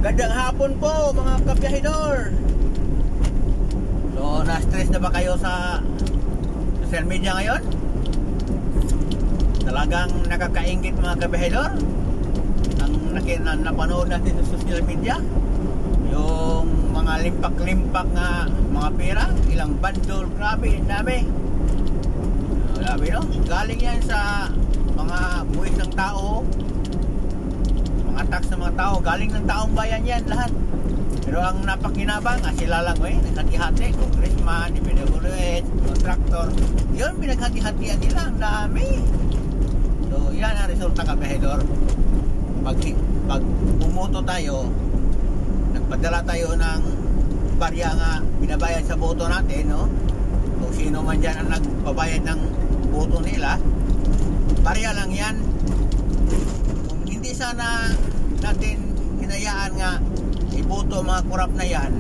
Magandang hapon po mga kabiyahidor. So, na-stress na ba kayo sa social media ngayon? Talagang nakakaingit mga kabiyahidor ang napanood natin sa social media. Yung mga limpak-limpak na mga pera, ilang bundle, grabe, dami. Grabe, no? Galing yan sa mga buwis ng tao, mga tax ng mga tao, galing ng taong bayan yan lahat. Pero ang napakinabang, sila lang naghati-hati, congressman, DPWH, contractor, yun pinaghati-hatian nila, ang dami. So yan ang resulta kabiyahidor. Pag bumoto tayo, nagpadala tayo ng barya nga binabayad sa boto natin, no? Kung sino man dyan ang nagbabayad ng boto nila, barya lang yan. Kung hindi sana natin hinayaan nga iboto mga kurap na yan,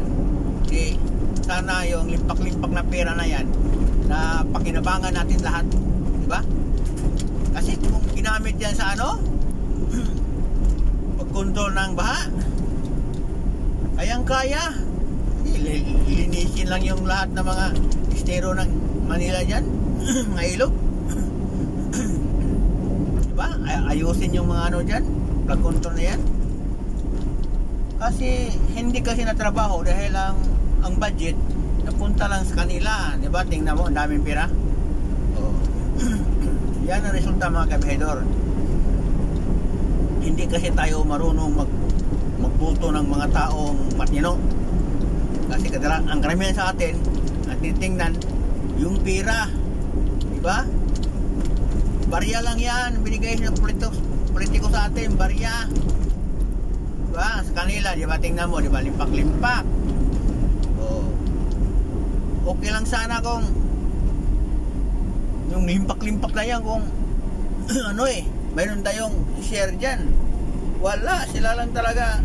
di sana yung limpak-limpak na pera na yan na pakinabangan natin lahat, di ba? Kasi kung ginamit yan sa pagkontrol ng baha, kayang-kaya linisin lang yung lahat ng mga estero ng Manila dyan, mga ilog. Diba? Ayusin yung mga dyan, flood control na yan. Kasi hindi kasi natrabaho dahil ang budget napunta lang sa kanila, diba? Tingnan mo, ang daming pera. Yan ang resulta mga kabiyahidor. Hindi kasi tayo marunong magboto ng mga taong matino. Kasi ang karamihan sa atin at titingnan yung pera, diba? Barya lang yan binigay ng politiko sa atin, barya, diba? Sa kanila, diba, tingnan mo, diba, limpak-limpak. Okay lang sana kung yung limpak-limpak na yan, kung mayroon tayong share dyan. Wala, sila lang talaga,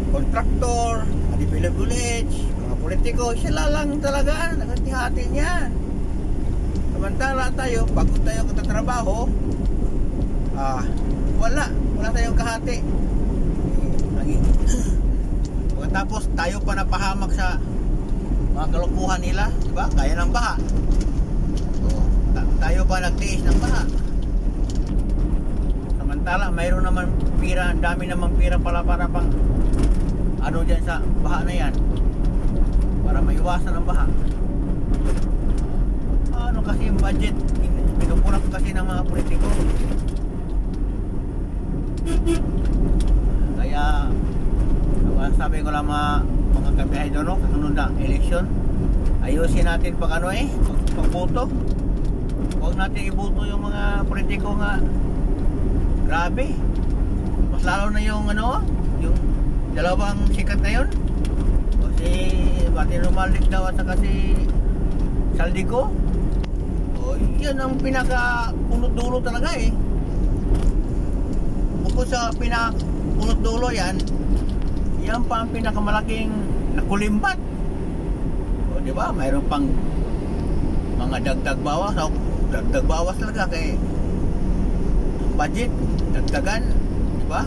contractor, DPWH, mga politiko, sila lang talaga nakatihati niyan. Samantala tayo, pagod tayo katatrabaho, wala tayong kahati. Tapos tayo pa napahamak sa mga kalukuhan nila, diba? Kaya ng baha. Tayo pa nagtiis ng baha. Samantala mayroon naman pira, ang dami naman pira pala para pang dyan sa baha na yan, para maiwasan ang baha. Kasi yung budget pinukurap kasi ng mga politiko. Kaya sabi ko lang mga kabiyahidor, kasunod na election, ayusin natin pagboto. Huwag natin iboto yung mga politiko nga grabe. Mas lalo na yung yung dalawang sikat na yun, si Martin Romualdez daw at saka si Saldico. Yan ang pinaka-punot dulo talaga Bukod sa pinaka-punot dulo yan pa ang pinakamalaking nakulimbat. Diba? Mayroon pang mga dagdag bawas. Dagdag bawas talaga kay budget, dagdagan, diba?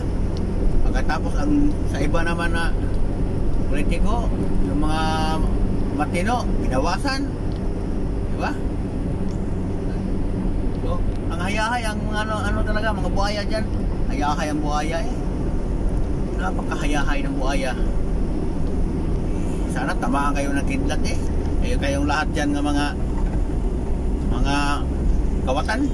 Pagkatapos sa iba naman na politiko, yung mga matino, binawasan, diba? So, ang hayahay, ang talaga, mga buhaya dyan, hayahay ang buhaya napakahayahay ng buhaya. Sana tamaan kayo ng kidlat kayong lahat dyan ng mga kawatan.